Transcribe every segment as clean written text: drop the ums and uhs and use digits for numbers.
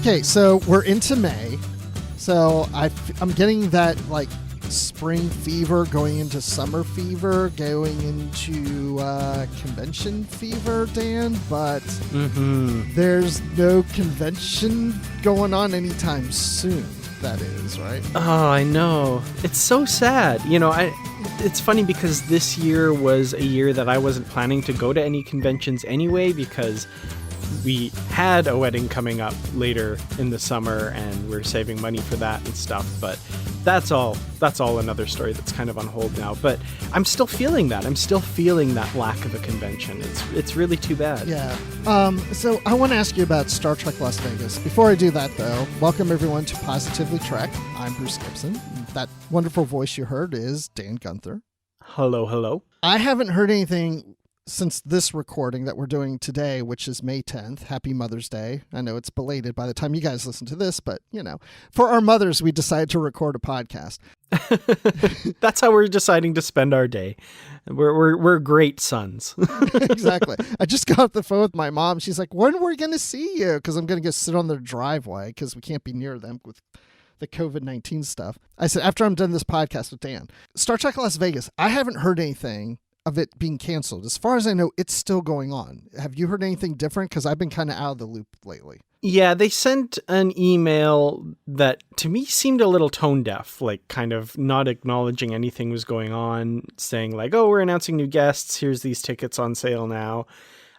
Okay, so we're into May. So I'm getting that like spring fever going into summer fever, going into convention fever, Dan, but there's no convention going on anytime soon. That is, right? Oh, I know. It's so sad. It's funny because this year was a year that I wasn't planning to go to any conventions anyway, because we had a wedding coming up later in the summer and we're saving money for that and stuff. But that's all another story that's kind of on hold now. But I'm still feeling that. I'm still feeling that lack of a convention. It's really too bad. Yeah. So I want to ask you about Star Trek Las Vegas. Before I do that, though, welcome everyone to Positively Trek. I'm Bruce Gibson. That wonderful voice you heard is Dan Gunther. Hello, hello. I haven't heard anything since this recording that we're doing today, which is May 10th. Happy Mother's Day. I know it's belated by the time you guys listen to this, but, for our mothers, we decided to record a podcast. That's how we're deciding to spend our day. We're great sons. Exactly. I just got off the phone with my mom. She's like, when are we going to see you? Because I'm going to go sit on their driveway because we can't be near them with the COVID-19 stuff. I said, after I'm done this podcast with Dan, Star Trek Las Vegas, I haven't heard anything of it being canceled. As far as I know, it's still going on. Have you heard anything different? Because I've been kind of out of the loop lately. Yeah, they sent an email that to me seemed a little tone deaf, like kind of not acknowledging anything was going on, saying like, oh, we're announcing new guests. Here's these tickets on sale now.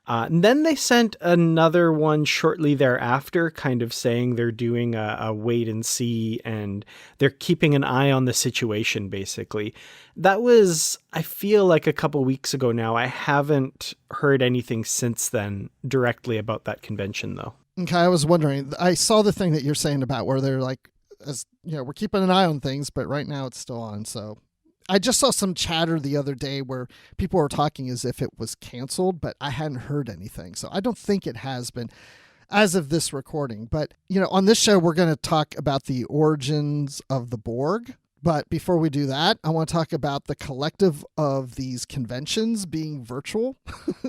And then they sent another one shortly thereafter, kind of saying they're doing a wait and see and they're keeping an eye on the situation, basically. That was, I feel like a couple weeks ago now. I haven't heard anything since then directly about that convention, though. Okay, I was wondering. I saw the thing that you're saying about where they're like, we're keeping an eye on things, but right now it's still on, so... I just saw some chatter the other day where people were talking as if it was canceled, but I hadn't heard anything. So I don't think it has been as of this recording. But, on this show, we're going to talk about the origins of the Borg. But before we do that, I want to talk about the collective of these conventions being virtual.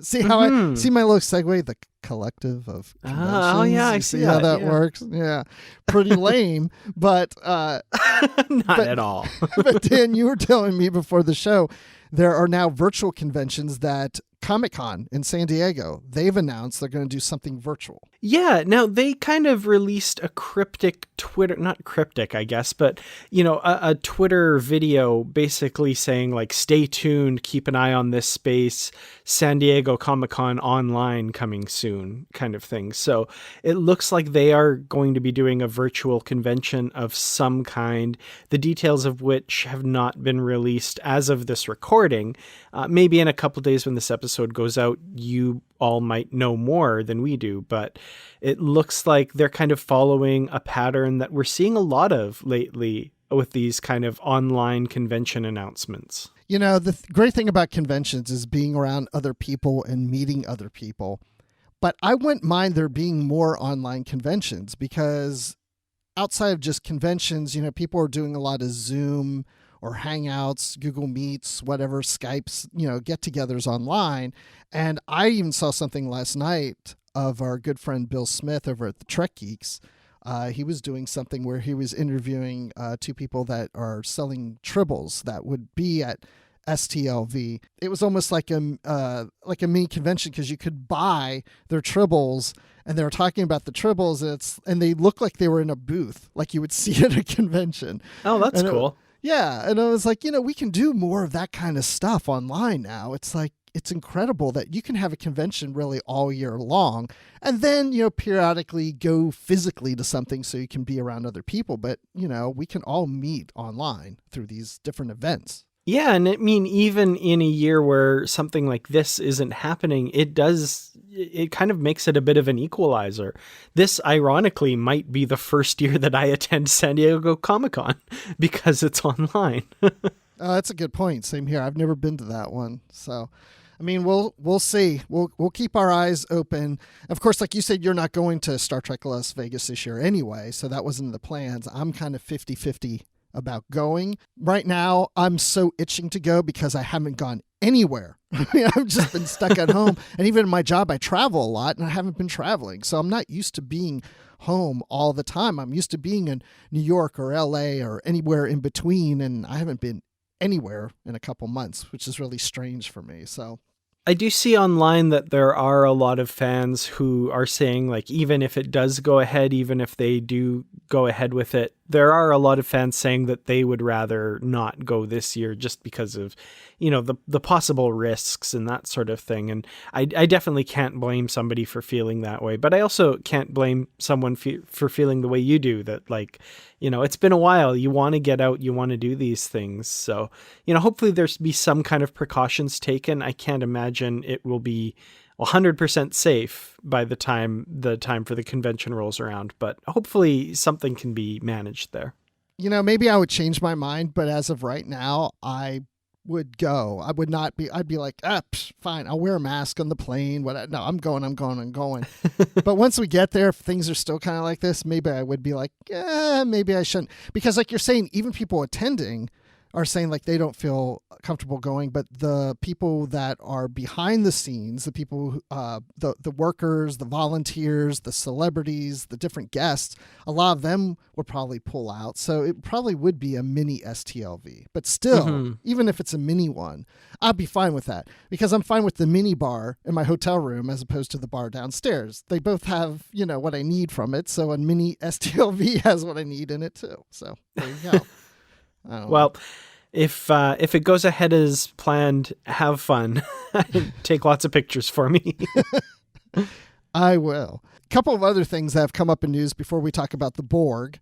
See how I see my little segue? The collective of conventions. Oh yeah, I see how that works. Yeah, pretty lame, but not at all. But Dan, you were telling me before the show there are now virtual conventions that Comic-Con in San Diego, they've announced they're going to do something virtual. Yeah, now they kind of released a cryptic Twitter, not cryptic, I guess, but, a Twitter video basically saying like, stay tuned, keep an eye on this space, San Diego Comic-Con online coming soon kind of thing. So it looks like they are going to be doing a virtual convention of some kind, the details of which have not been released as of this recording. Maybe in a couple days when this episode goes out, you all might know more than we do, but it looks like they're kind of following a pattern that we're seeing a lot of lately with these kind of online convention announcements. The great thing about conventions is being around other people and meeting other people. But I wouldn't mind there being more online conventions because outside of just conventions, people are doing a lot of Zoom or Hangouts, Google Meets, whatever, Skypes, get-togethers online. And I even saw something last night of our good friend Bill Smith over at the Trek Geeks. He was doing something where he was interviewing two people that are selling tribbles that would be at STLV. It was almost like a mini convention because you could buy their tribbles, and they were talking about the tribbles, and they looked like they were in a booth, like you would see at a convention. Oh, that's cool. Yeah, and I was like, we can do more of that kind of stuff online now. It's like, it's incredible that you can have a convention really all year long and then, periodically go physically to something so you can be around other people. But, we can all meet online through these different events. Yeah, and I mean, even in a year where something like this isn't happening, it kind of makes it a bit of an equalizer. This, ironically, might be the first year that I attend San Diego Comic-Con because it's online. That's a good point. Same here. I've never been to that one. So, I mean, we'll see. We'll keep our eyes open. Of course, like you said, you're not going to Star Trek Las Vegas this year anyway, so that wasn't the plans. I'm kind of 50-50 about going. Right now, I'm so itching to go because I haven't gone anywhere I mean, I've just been stuck at home. And even in my job, I travel a lot and I haven't been traveling. So I'm not used to being home all the time. I'm used to being in New York or LA or anywhere in between. And I haven't been anywhere in a couple months, which is really strange for me. So I do see online that there are a lot of fans who are saying, like, even if it does go ahead, even if they do go ahead with it, there are a lot of fans saying that they would rather not go this year just because of, the possible risks and that sort of thing. And I definitely can't blame somebody for feeling that way, but I also can't blame someone for feeling the way you do, that, like, it's been a while. You want to get out, you want to do these things. So, hopefully there's be some kind of precautions taken. I can't imagine it will be 100% safe by the time for the convention rolls around, but hopefully something can be managed there. Maybe I would change my mind, but as of right now, I would go. I would not be, I'd be like, fine, I'll wear a mask on the plane. No, I'm going. But once we get there, if things are still kind of like this, maybe I would be like, maybe I shouldn't. Because like you're saying, even people attending are saying like they don't feel comfortable going, but the people that are behind the scenes, the people, the workers, the volunteers, the celebrities, the different guests, a lot of them would probably pull out. So it probably would be a mini STLV, but still, even if it's a mini one, I'd be fine with that because I'm fine with the mini bar in my hotel room as opposed to the bar downstairs. They both have, what I need from it. So a mini STLV has what I need in it too. So there you go. Well, if it goes ahead as planned, have fun. Take lots of pictures for me. I will. A couple of other things that have come up in news before we talk about the Borg.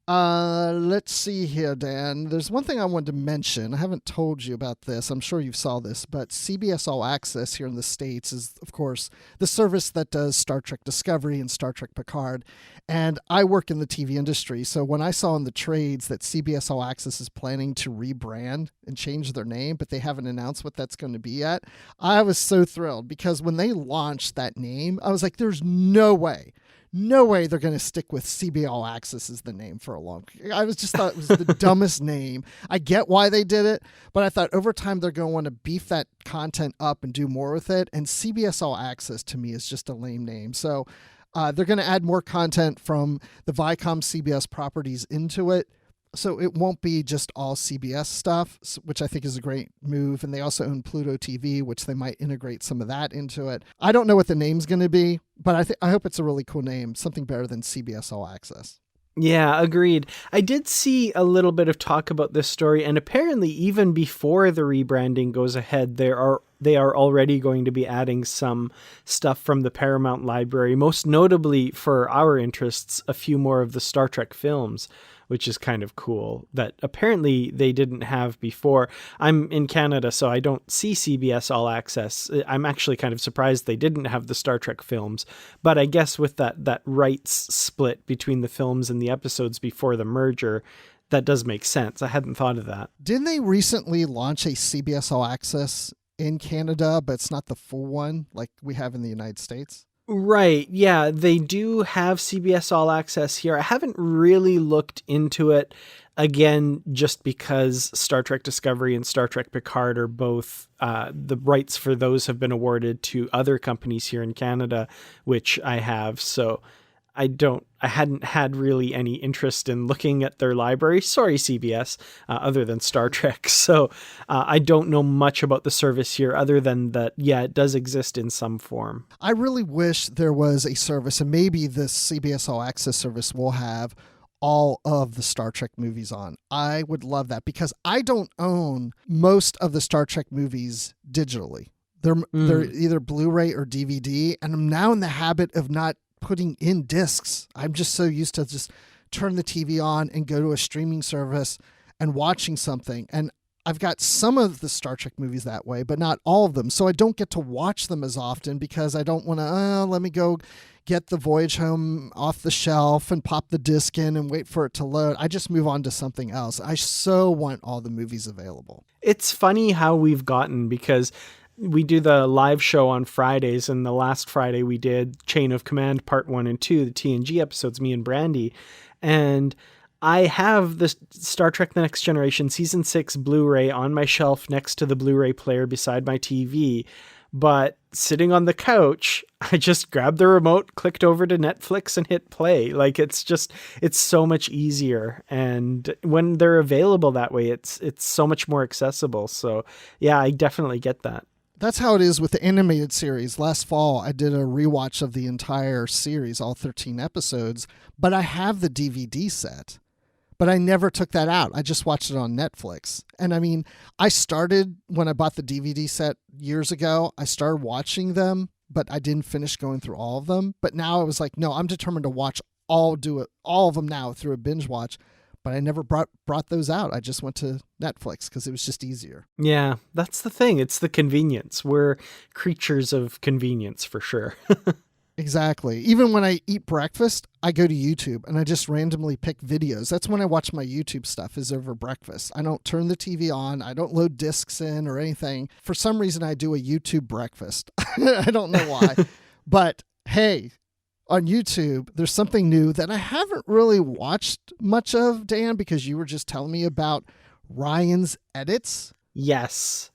Let's see here, Dan. There's one thing I wanted to mention. I haven't told you about this. I'm sure you saw this, but CBS All Access here in the States is, of course, the service that does Star Trek Discovery and Star Trek Picard. And I work in the TV industry, so when I saw in the trades that CBS All Access is planning to rebrand and change their name, but they haven't announced what that's going to be yet, I was so thrilled because when they launched that name, I was like, there's no way they're going to stick with CB All Access as the name for a long. I just thought it was the dumbest name. I get why they did it, but I thought over time they're going to want to beef that content up and do more with it. And CBS All Access to me is just a lame name. So they're going to add more content from the Viacom CBS properties into it. So it won't be just all CBS stuff, which I think is a great move. And they also own Pluto TV, which they might integrate some of that into it. I don't know what the name's going to be, but I hope it's a really cool name, something better than CBS All Access. Yeah, agreed. I did see a little bit of talk about this story, and apparently even before the rebranding goes ahead, they are already going to be adding some stuff from the Paramount library, most notably for our interests, a few more of the Star Trek films, which is kind of cool that apparently they didn't have before. I'm in Canada, so I don't see CBS All Access. I'm actually kind of surprised they didn't have the Star Trek films, but I guess with that rights split between the films and the episodes before the merger, that does make sense. I hadn't thought of that. Didn't they recently launch a CBS All Access in Canada, but it's not the full one like we have in the United States? Right. Yeah, they do have CBS All Access here. I haven't really looked into it, again, just because Star Trek Discovery and Star Trek Picard are both, the rights for those have been awarded to other companies here in Canada, which I have. So I hadn't had really any interest in looking at their library. Sorry, CBS, other than Star Trek. So I don't know much about the service here other than that, yeah, it does exist in some form. I really wish there was a service, and maybe this CBS All Access service will have all of the Star Trek movies on. I would love that because I don't own most of the Star Trek movies digitally. They're either Blu-ray or DVD, and I'm now in the habit of not putting in discs. I'm just so used to just turn the TV on and go to a streaming service and watching something. And I've got some of the Star Trek movies that way, but not all of them. So I don't get to watch them as often because I don't want to, let me go get the Voyage Home off the shelf and pop the disc in and wait for it to load. I just move on to something else. I so want all the movies available. It's funny how we've gotten, because we do the live show on Fridays, and the last Friday we did Chain of Command Part 1 and 2, the TNG episodes, me and Brandy. And I have the Star Trek The Next Generation Season 6 Blu-ray on my shelf next to the Blu-ray player beside my TV. But sitting on the couch, I just grabbed the remote, clicked over to Netflix, and hit play. Like, it's so much easier. And when they're available that way, it's so much more accessible. So yeah, I definitely get that. That's how it is with the animated series. Last fall, I did a rewatch of the entire series, all 13 episodes, but I have the DVD set. But I never took that out. I just watched it on Netflix. And I mean, I started when I bought the DVD set years ago, I started watching them, but I didn't finish going through all of them. But now I was like, no, I'm determined to watch all of them now through a binge watch. But I never brought those out. I just went to Netflix because it was just easier. Yeah, that's the thing. It's the convenience. We're creatures of convenience for sure. Exactly. Even when I eat breakfast, I go to YouTube and I just randomly pick videos. That's when I watch my YouTube stuff, is over breakfast. I don't turn the TV on. I don't load discs in or anything. For some reason, I do a YouTube breakfast. I don't know why. But hey, on YouTube, there's something new that I haven't really watched much of, Dan, because you were just telling me about Ryan's edits. Yes.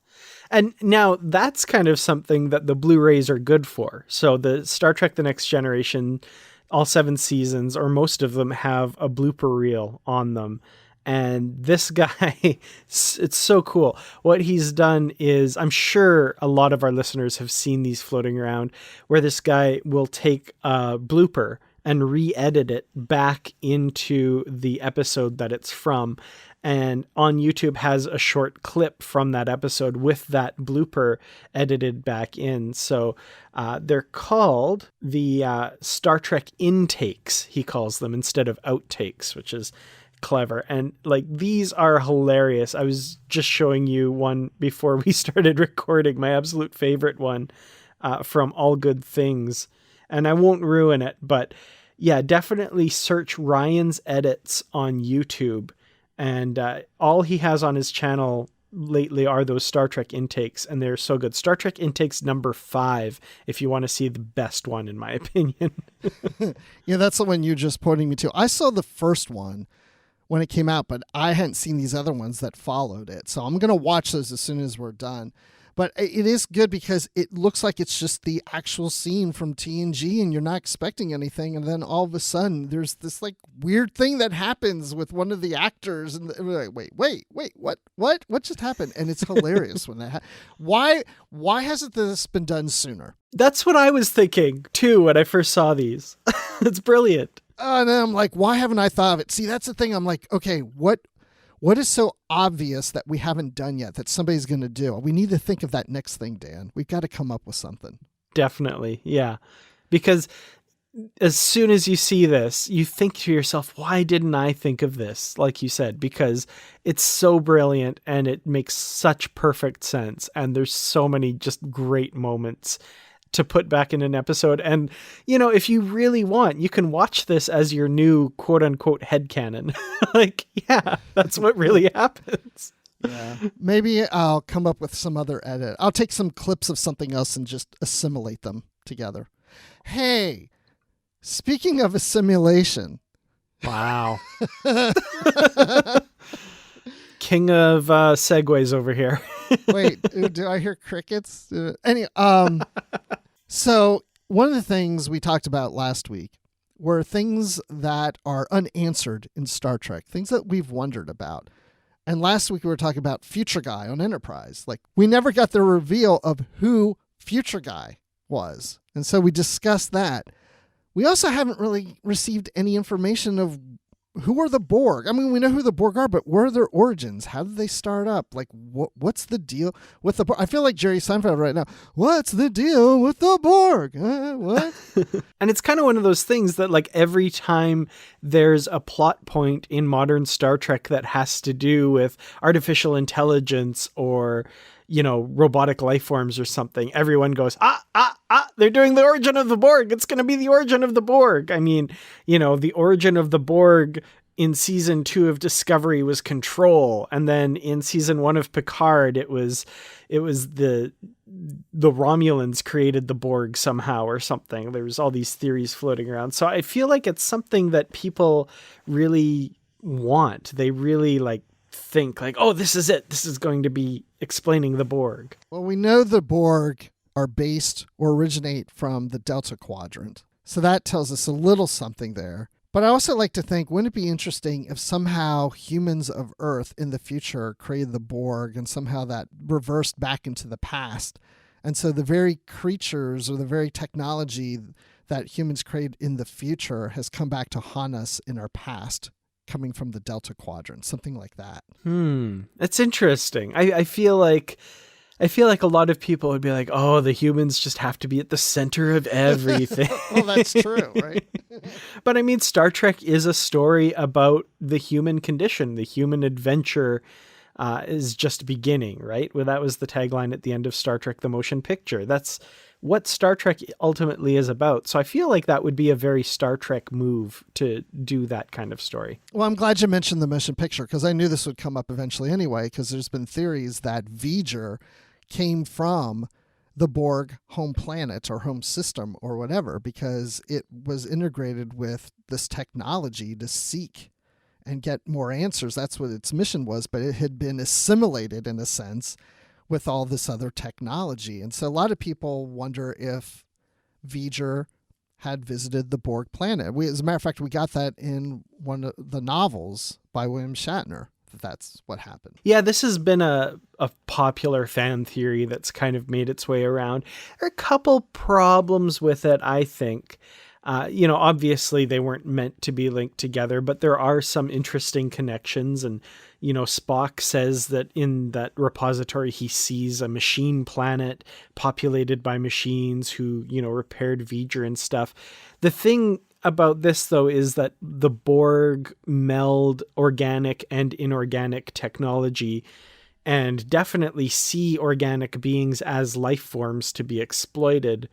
And now that's kind of something that the Blu-rays are good for. So the Star Trek The Next Generation, all 7 seasons, or most of them, have a blooper reel on them. And this guy, it's so cool. What he's done is, I'm sure a lot of our listeners have seen these floating around, where this guy will take a blooper and re-edit it back into the episode that it's from. And on YouTube has a short clip from that episode with that blooper edited back in. So they're called the Star Trek intakes, he calls them, instead of outtakes, which is clever. And like, these are hilarious. I was just showing you one before we started recording, my absolute favorite one from All Good Things. And I won't ruin it, but yeah, definitely search Ryan's edits on YouTube. And all he has on his channel lately are those Star Trek intakes, and they're so good. Star Trek intakes number 5, if you want to see the best one, in my opinion. Yeah, that's the one you're just pointing me to. I saw the first one when it came out, but I hadn't seen these other ones that followed it. So I'm going to watch those as soon as we're done. But it is good because it looks like it's just the actual scene from TNG and you're not expecting anything. And then all of a sudden there's this like weird thing that happens with one of the actors. And we're like, wait, what just happened? And it's hilarious when that why hasn't this been done sooner? That's what I was thinking too when I first saw these. It's brilliant. And then I'm like, why haven't I thought of it? See, that's the thing. I'm like, okay, what is so obvious that we haven't done yet that somebody's going to do? We need to think of that next thing, Dan. We've got to come up with something. Definitely. Yeah. Because as soon as you see this, you think to yourself, why didn't I think of this? Like you said, because it's so brilliant and it makes such perfect sense. And there's so many just great moments to put back in an episode. And, you know, if you really want, you can watch this as your new quote unquote headcanon. Like, yeah, that's what really happens. Yeah. Maybe I'll come up with some other edit. I'll take some clips of something else and just assimilate them together. Hey, speaking of assimilation. Wow. King of segues over here. Wait, do I hear crickets? So one of the things we talked about last week were things that are unanswered in Star Trek, things that we've wondered about. And last week we were talking about Future Guy on Enterprise. Like, we never got the reveal of who Future Guy was. And so we discussed that. We also haven't really received any information of who are the Borg. I mean, we know who the Borg are, but where are their origins? How did they start up? Like, what's the deal with the Borg? I feel like Jerry Seinfeld right now. What's the deal with the Borg? What? And it's kind of one of those things that, like, every time there's a plot point in modern Star Trek that has to do with artificial intelligence or, you know, robotic life forms or something, everyone goes, they're doing the origin of the Borg. It's going to be the origin of the Borg. I mean, you know, the origin of the Borg in season 2 of Discovery was control. And then in season 1 of Picard, it was the Romulans created the Borg somehow or something. There's all these theories floating around. So I feel like it's something that people really want. They really like think like, oh, this is it. This is going to be explaining the Borg. Well, we know the Borg are based or originate from the Delta Quadrant. So that tells us a little something there. But I also like to think, wouldn't it be interesting if somehow humans of Earth in the future created the Borg and somehow that reversed back into the past? And so the very creatures or the very technology that humans created in the future has come back to haunt us in our past, coming from the Delta Quadrant, something like that. That's interesting. I feel like a lot of people would be like, oh, the humans just have to be at the center of everything. Well, that's true, right? But I mean, Star Trek is a story about the human condition. The human adventure is just beginning, right? Well, that was the tagline at the end of Star Trek: The Motion Picture. That's what Star Trek ultimately is about. So I feel like that would be a very Star Trek move to do that kind of story. Well, I'm glad you mentioned the motion picture because I knew this would come up eventually anyway, because there's been theories that V'ger came from the Borg home planet or home system or whatever, because it was integrated with this technology to seek and get more answers. That's what its mission was, but it had been assimilated in a sense with all this other technology. And so a lot of people wonder if V'ger had visited the Borg planet. As a matter of fact, we got that in one of the novels by William Shatner. That's what happened. Yeah, this has been a popular fan theory that's kind of made its way around. There are a couple problems with it, I think. Obviously they weren't meant to be linked together, but there are some interesting connections. And, Spock says that in that repository, he sees a machine planet populated by machines who, repaired V'ger and stuff. The thing about this, though, is that the Borg meld organic and inorganic technology and definitely see organic beings as life forms to be exploited,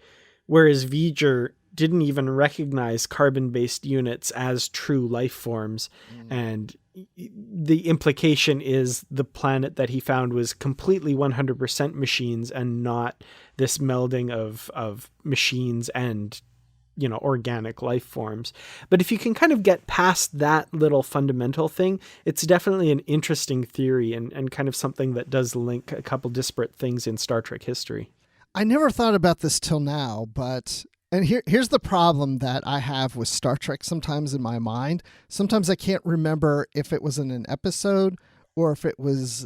whereas V'ger didn't even recognize carbon-based units as true life forms. And the implication is the planet that he found was completely 100% machines and not this melding of machines and organic life forms. But if you can kind of get past that little fundamental thing, it's definitely an interesting theory and kind of something that does link a couple disparate things in Star Trek history. I never thought about this till now, and here's the problem that I have with Star Trek sometimes in my mind. Sometimes I can't remember if it was in an episode or if it was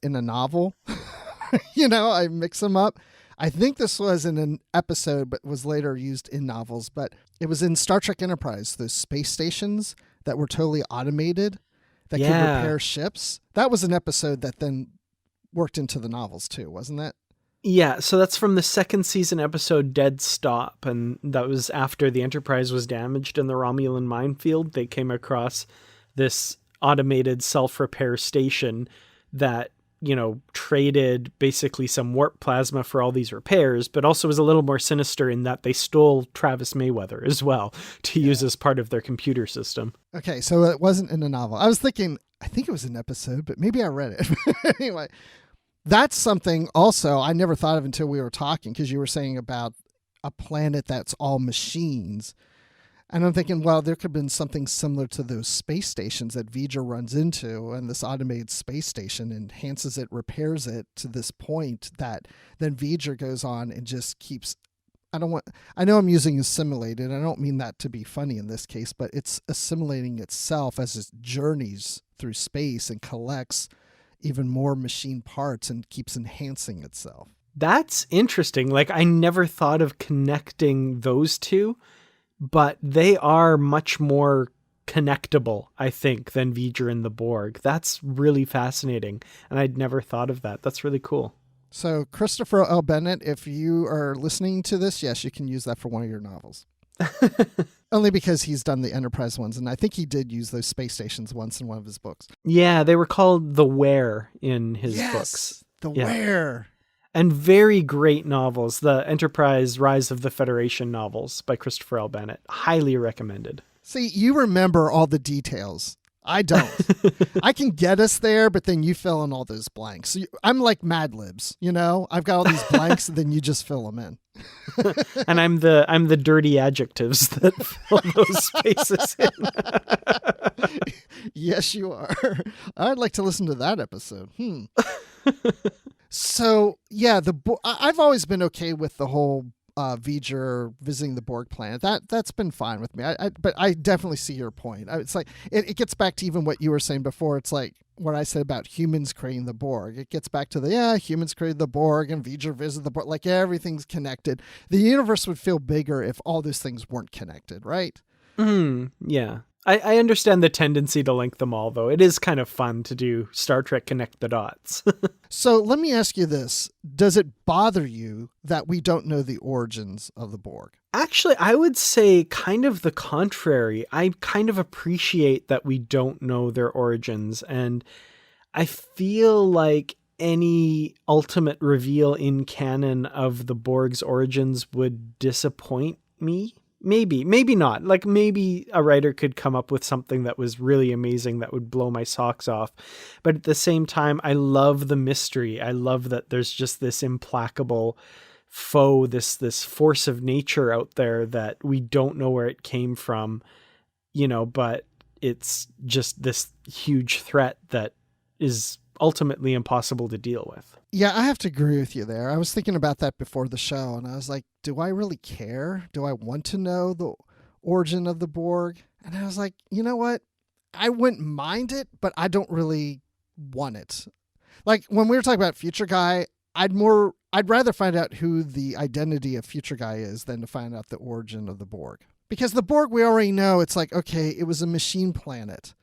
in a novel. I mix them up. I think this was in an episode, but was later used in novels. But it was in Star Trek Enterprise, those space stations that were totally automated that could repair ships. That was an episode that then worked into the novels too, wasn't it? Yeah, so that's from the second season episode Dead Stop, and that was after the Enterprise was damaged in the Romulan minefield. They came across this automated self-repair station that, traded basically some warp plasma for all these repairs, but also was a little more sinister in that they stole Travis Mayweather as well to use as part of their computer system. Okay, so it wasn't in a novel. I think it was an episode, but maybe I read it. Anyway. That's something also I never thought of until we were talking, because you were saying about a planet that's all machines. And I'm thinking, well, there could have been something similar to those space stations that V'ger runs into, and this automated space station enhances it, repairs it to this point that then V'ger goes on and just keeps... I know I'm using assimilated. I don't mean that to be funny in this case, but it's assimilating itself as it journeys through space and collects even more machine parts and keeps enhancing itself. That's interesting. Like, I never thought of connecting those two, but they are much more connectable, I think, than V'ger and the Borg. That's really fascinating, and I'd never thought of that. That's really cool. So, Christopher L. Bennett, if you are listening to this, yes, you can use that for one of your novels. Only because he's done the Enterprise ones, and I think he did use those space stations once in one of his books. Yeah, they were called The Ware in his books. The Ware. And very great novels. The Enterprise Rise of the Federation novels by Christopher L. Bennett. Highly recommended. See, you remember all the details. I don't. I can get us there, but then you fill in all those blanks. So I'm like Mad Libs, I've got all these blanks, and then you just fill them in. And I'm the dirty adjectives that fill those spaces in. Yes, you are. I'd like to listen to that episode. So, yeah, I've always been okay with the whole V'ger visiting the Borg planet. That's been fine with me. But I definitely see your point. It's like it gets back to even what you were saying before. It's like what I said about humans creating the Borg. It gets back to humans created the Borg and V'ger visited the Borg. Like everything's connected. The universe would feel bigger if all those things weren't connected, right? Yeah. I understand the tendency to link them all, though. It is kind of fun to do Star Trek Connect the Dots. So let me ask you this. Does it bother you that we don't know the origins of the Borg? Actually, I would say kind of the contrary. I kind of appreciate that we don't know their origins, and I feel like any ultimate reveal in canon of the Borg's origins would disappoint me. Maybe not. Like maybe a writer could come up with something that was really amazing that would blow my socks off. But at the same time, I love the mystery. I love that there's just this implacable foe, this force of nature out there that we don't know where it came from, but it's just this huge threat that is ultimately impossible to deal with. Yeah, I have to agree with you there. I was thinking about that before the show, and I was like, do I really care? Do I want to know the origin of the Borg? And I was like, you know what? I wouldn't mind it, but I don't really want it. Like when we were talking about Future Guy, I'd rather find out who the identity of Future Guy is than to find out the origin of the Borg. Because the Borg, we already know, it's like, okay, it was a machine planet.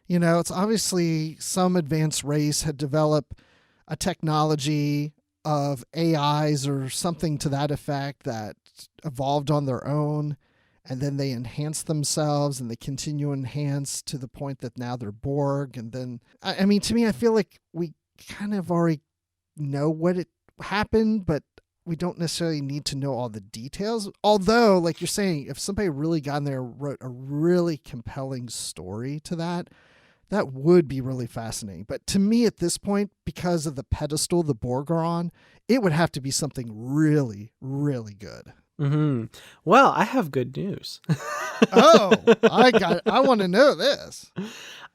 It's obviously some advanced race had developed a technology of AIs or something to that effect that evolved on their own, and then they enhanced themselves and they continue to enhance to the point that now they're Borg. And then, I mean, to me, I feel like we kind of already know what it happened, but we don't necessarily need to know all the details. Although, like you're saying, if somebody really got in there and wrote a really compelling story to that would be really fascinating. But to me at this point, because of the pedestal the Borg are on, it would have to be something really, really good. Mm-hmm. Well, I have good news. I want to know this.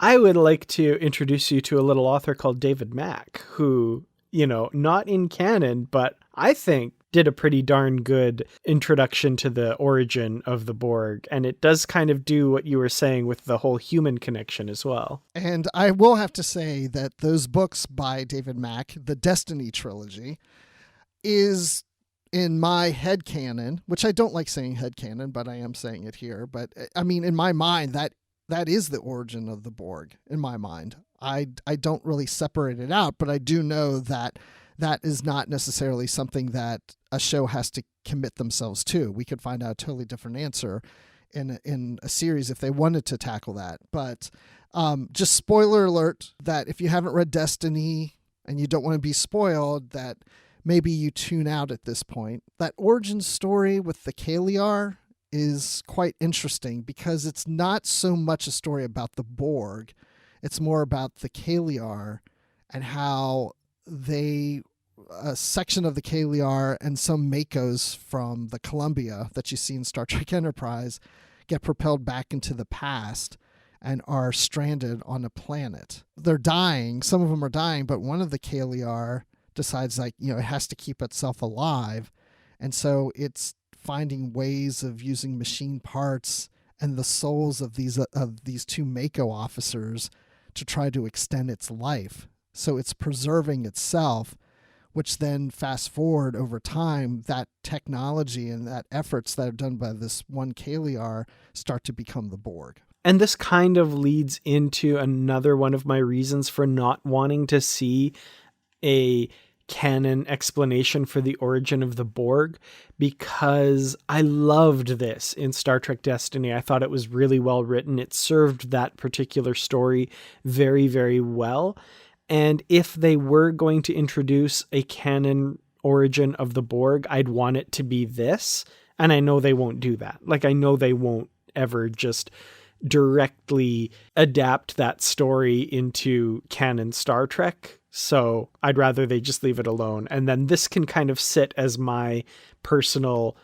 I would like to introduce you to a little author called David Mack, who, not in canon, but I think did a pretty darn good introduction to the origin of the Borg. And it does kind of do what you were saying with the whole human connection as well. And I will have to say that those books by David Mack, the Destiny trilogy, is in my headcanon, which I don't like saying headcanon, but I am saying it here. But I mean, in my mind, that is the origin of the Borg in my mind. I don't really separate it out, but I do know that is not necessarily something that a show has to commit themselves to. We could find out a totally different answer in a series if they wanted to tackle that. But just spoiler alert that if you haven't read Destiny and you don't want to be spoiled, that maybe you tune out at this point. That origin story with the Kaliar is quite interesting because it's not so much a story about the Borg. It's more about the Kaliar and how a section of the Kaliar and some Makos from the Columbia that you see in Star Trek Enterprise get propelled back into the past and are stranded on a planet. They're dying. Some of them are dying, but one of the Kaliar decides it has to keep itself alive. And so it's finding ways of using machine parts and the souls of these two Mako officers to try to extend its life. So it's preserving itself, which then fast forward over time, that technology and that efforts that are done by this one Kaliar start to become the Borg. And this kind of leads into another one of my reasons for not wanting to see a canon explanation for the origin of the Borg, because I loved this in Star Trek Destiny. I thought it was really well written. It served that particular story very, very well. And if they were going to introduce a canon origin of the Borg, I'd want it to be this. And I know they won't do that. Like, I know they won't ever just directly adapt that story into canon Star Trek. So I'd rather they just leave it alone. And then this can kind of sit as my personal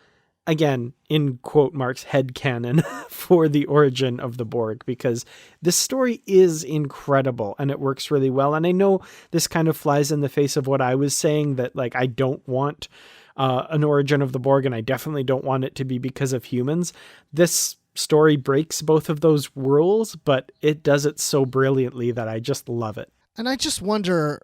again, in quote marks, headcanon for the origin of the Borg, because this story is incredible and it works really well. And I know this kind of flies in the face of what I was saying, that like, I don't want an origin of the Borg, and I definitely don't want it to be because of humans. This story breaks both of those rules, but it does it so brilliantly that I just love it. And I just wonder,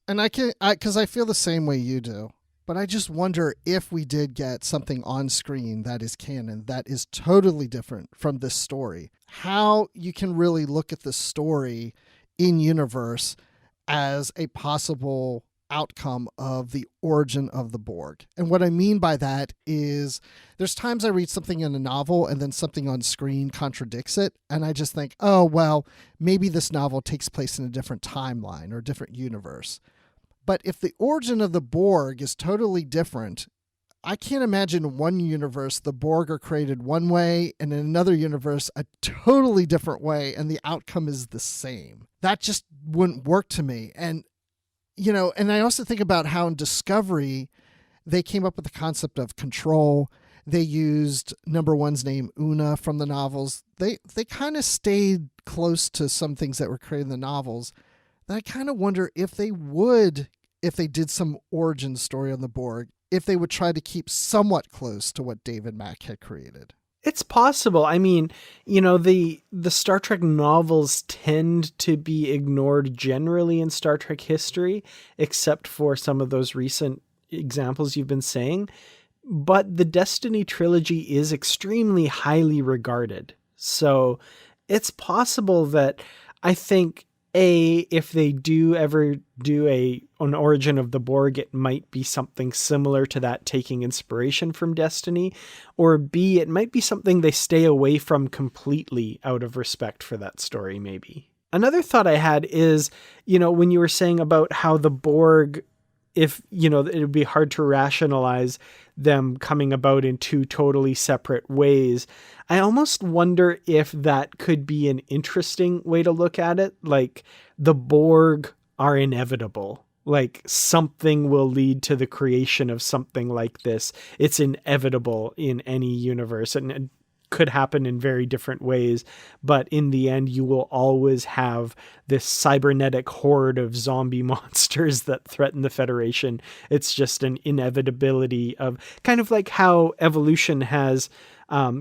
and because I feel the same way you do, but I just wonder if we did get something on screen that is canon, that is totally different from this story, how you can really look at the story in universe as a possible outcome of the origin of the Borg. And what I mean by that is there's times I read something in a novel and then something on screen contradicts it. And I just think, oh, well, maybe this novel takes place in a different timeline or a different universe. But if the origin of the Borg is totally different, I can't imagine in one universe the Borg are created one way and in another universe a totally different way and the outcome is the same. That just wouldn't work to me. And and I also think about how in Discovery, they came up with the concept of control. They used number one's name, Una, from the novels. They kind of stayed close to some things that were created in the novels. And I kind of wonder if they did some origin story on the Borg, if they would try to keep somewhat close to what David Mack had created. It's possible. I mean, the Star Trek novels tend to be ignored generally in Star Trek history, except for some of those recent examples you've been saying. But the Destiny trilogy is extremely highly regarded. So it's possible that, I think, if they do ever do an origin of the Borg, it might be something similar to that, taking inspiration from Destiny, or B, it might be something they stay away from completely out of respect for that story, maybe. Another thought I had is, when you were saying about how the Borg, if, it would be hard to rationalize them coming about in two totally separate ways. I almost wonder if that could be an interesting way to look at it. Like, the Borg are inevitable. Like, something will lead to the creation of something like this. It's inevitable in any universe, and it could happen in very different ways. But in the end, you will always have this cybernetic horde of zombie monsters that threaten the Federation. It's just an inevitability of, kind of like how evolution has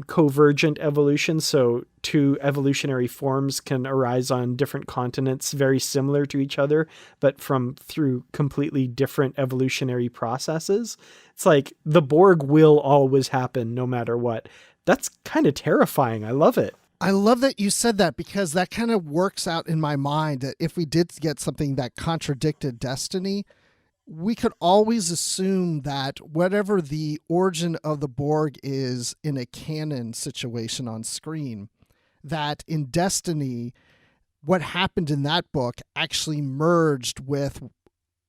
convergent evolution. So two evolutionary forms can arise on different continents, very similar to each other, but through completely different evolutionary processes. It's like the Borg will always happen no matter what. That's kind of terrifying. I love it. I love that you said that, because that kind of works out in my mind that if we did get something that contradicted Destiny, we could always assume that whatever the origin of the Borg is in a canon situation on screen, that in Destiny, what happened in that book actually merged with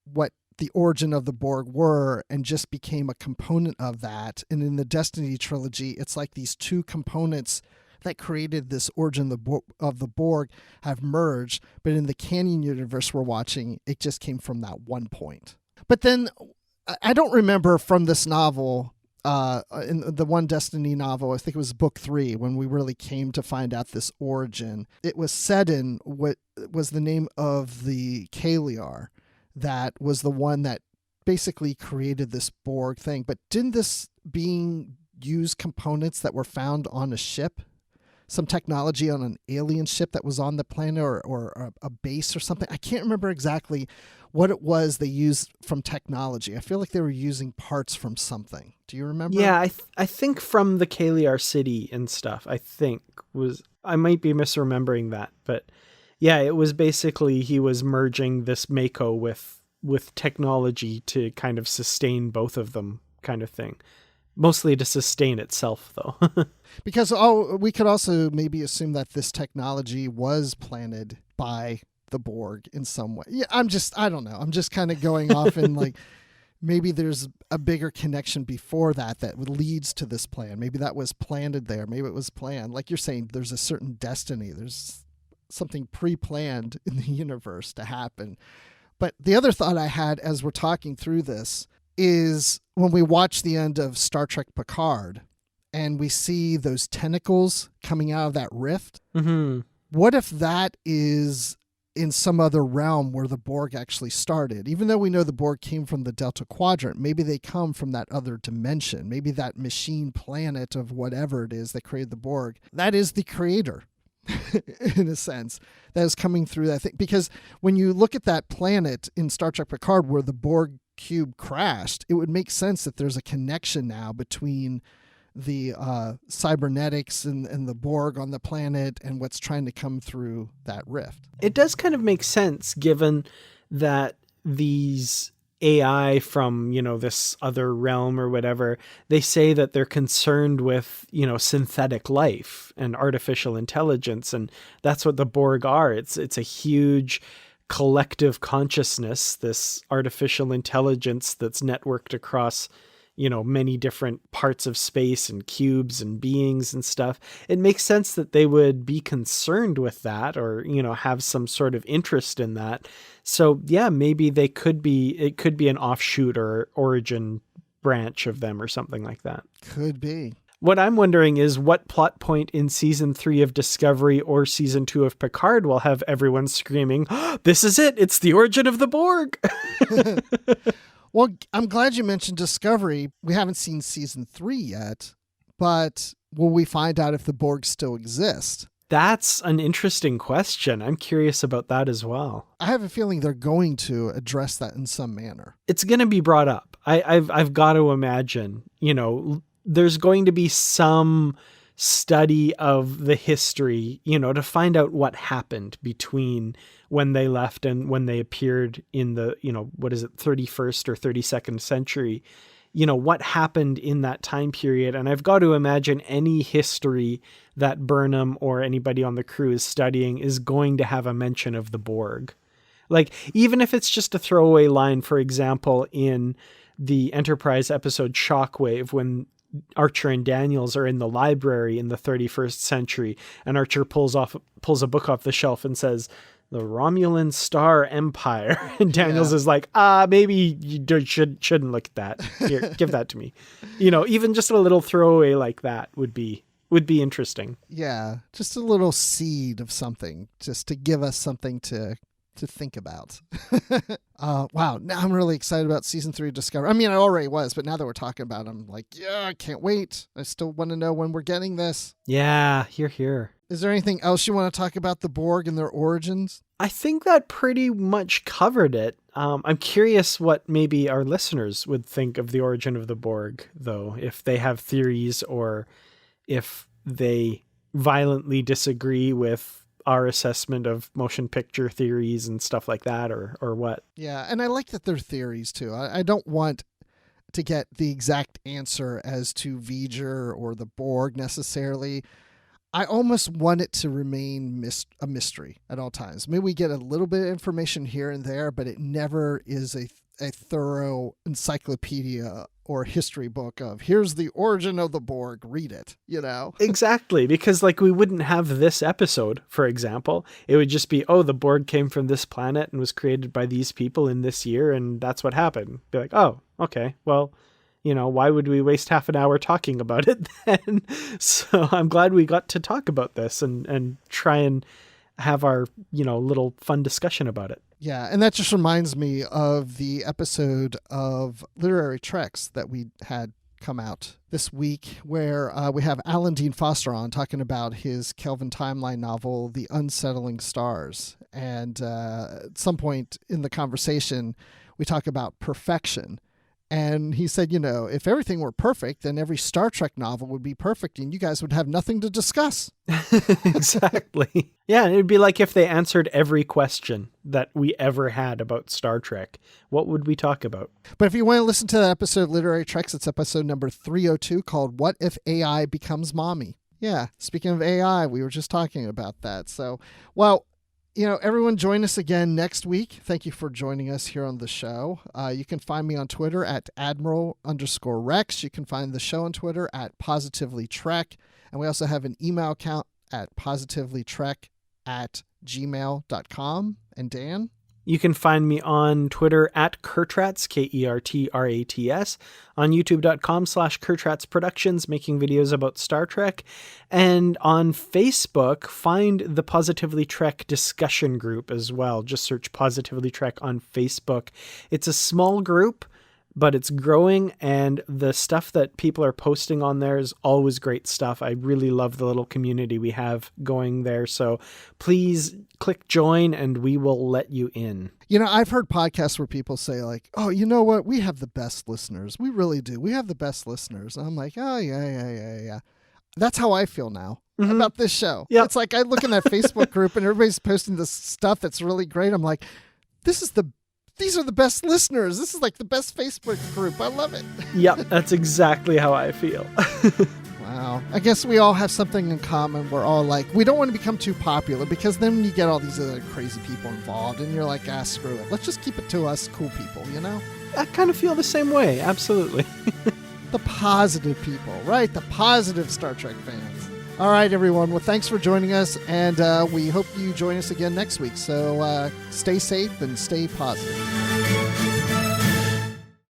what the origin of the Borg were and just became a component of that. And in the Destiny trilogy, it's like these two components that created this origin of the Borg have merged. But in the canon universe we're watching, it just came from that one point. But then I don't remember from this novel, in the one Destiny novel, I think it was book 3, when we really came to find out this origin. It was Sedin, what was the name of the Kaliar, that was the one that basically created this Borg thing. But didn't this being use components that were found on a ship? Some technology on an alien ship that was on the planet, or a base or something? I can't remember exactly what it was they used from technology. I feel like they were using parts from something. Do you remember? Yeah, I think from the Kaliar city and stuff. I might be misremembering that, but yeah, it was basically he was merging this Mako with technology to kind of sustain both of them, kind of thing. Mostly to sustain itself, though. Because we could also maybe assume that this technology was planted by the Borg in some way. Yeah, I don't know. I'm just kind of going off in like, maybe there's a bigger connection before that leads to this plan. Maybe that was planted there. Maybe it was planned. Like you're saying, there's a certain destiny. There's something pre-planned in the universe to happen. But the other thought I had as we're talking through this, is when we watch the end of Star Trek Picard and we see those tentacles coming out of that rift. Mm-hmm. What if that is in some other realm where the Borg actually started? Even though we know the Borg came from the Delta Quadrant, maybe they come from that other dimension. Maybe that machine planet of whatever it is that created the Borg, that is the creator. In a sense, that is coming through that thing. Because when you look at that planet in Star Trek Picard where the Borg cube crashed, it would make sense that there's a connection now between the cybernetics and the Borg on the planet and what's trying to come through that rift. It does kind of make sense given that these AI from, this other realm or whatever, they say that they're concerned with, synthetic life and artificial intelligence. And that's what the Borg are. It's a huge collective consciousness, this artificial intelligence that's networked across, many different parts of space and cubes and beings and stuff. It makes sense that they would be concerned with that or, have some sort of interest in that. So yeah, maybe it could be an offshoot or origin branch of them or something like that. Could be. What I'm wondering is what plot point in season 3 of Discovery or season 2 of Picard will have everyone screaming, oh, this is it. It's the origin of the Borg. Well, I'm glad you mentioned Discovery. We haven't seen season 3 yet, but will we find out if the Borg still exist? That's an interesting question. I'm curious about that as well. I have a feeling they're going to address that in some manner. It's going to be brought up. I've got to imagine, there's going to be some study of the history, to find out what happened between when they left and when they appeared in the, 31st or 32nd century, what happened in that time period. And I've got to imagine any history that Burnham or anybody on the crew is studying is going to have a mention of the Borg. Like, even if it's just a throwaway line, for example, in the Enterprise episode Shockwave, when Archer and Daniels are in the library in the 31st century, and Archer pulls a book off the shelf and says, the Romulan Star Empire. And Daniels is like, maybe you shouldn't look at that. Here, give that to me. Even just a little throwaway like that would be interesting. Yeah, just a little seed of something, just to give us something to think about. Wow, now I'm really excited about season 3 of Discovery. I mean, I already was, but now that we're talking about it, I'm like, yeah, I can't wait. I still want to know when we're getting this. Yeah, here. Is there anything else you want to talk about the Borg and their origins? I think that pretty much covered it. I'm curious what maybe our listeners would think of the origin of the Borg, though, if they have theories or if they violently disagree with our assessment of motion picture theories and stuff like that, or what. Yeah, and I like that they're theories, too. I don't want to get the exact answer as to V'ger or the Borg necessarily. I almost want it to remain a mystery at all times. Maybe we get a little bit of information here and there, but it never is a thorough encyclopedia or history book of here's the origin of the Borg, read it, Exactly, because we wouldn't have this episode, for example. It would just be, the Borg came from this planet and was created by these people in this year, and that's what happened. Be like, oh, okay, well, why would we waste half an hour talking about it then? So I'm glad we got to talk about this and try and have our, little fun discussion about it. Yeah, and that just reminds me of the episode of Literary Treks that we had come out this week, where we have Alan Dean Foster on talking about his Kelvin timeline novel, The Unsettling Stars. And at some point in the conversation, we talk about perfection. And he said, if everything were perfect, then every Star Trek novel would be perfect and you guys would have nothing to discuss. Exactly. Yeah, it'd be like if they answered every question that we ever had about Star Trek. What would we talk about? But if you want to listen to that episode of Literary Treks, it's episode number 302 called What If AI Becomes Mommy? Yeah, speaking of AI, we were just talking about that. So, well, everyone join us again next week. Thank you for joining us here on the show. You can find me on Twitter at Admiral_Rex. You can find the show on Twitter at PositivelyTrek. And we also have an email account at PositivelyTrek@gmail.com. And Dan? You can find me on Twitter at Kertrats, Kertrats, on youtube.com/Kertrats Productions, making videos about Star Trek. And on Facebook, find the Positively Trek discussion group as well. Just search Positively Trek on Facebook. It's a small group, but it's growing, and the stuff that people are posting on there is always great stuff. I really love the little community we have going there. So please click join and we will let you in. You know, I've heard podcasts where people say like, oh, you know what? We have the best listeners. We really do. We have the best listeners. And I'm like, oh, yeah. That's how I feel now about this show. Yep. It's like I look in that Facebook group and everybody's posting this stuff that's really great. I'm like, these are the best listeners. This is like the best Facebook group. I love it. Yep, that's exactly how I feel. Wow. I guess we all have something in common. We're all like, we don't want to become too popular because then you get all these other crazy people involved and you're like, screw it. Let's just keep it to us cool people, you know? I kind of feel the same way. Absolutely. The positive people, right? The positive Star Trek fans. All right, everyone. Well, thanks for joining us, and we hope you join us again next week. So stay safe and stay positive.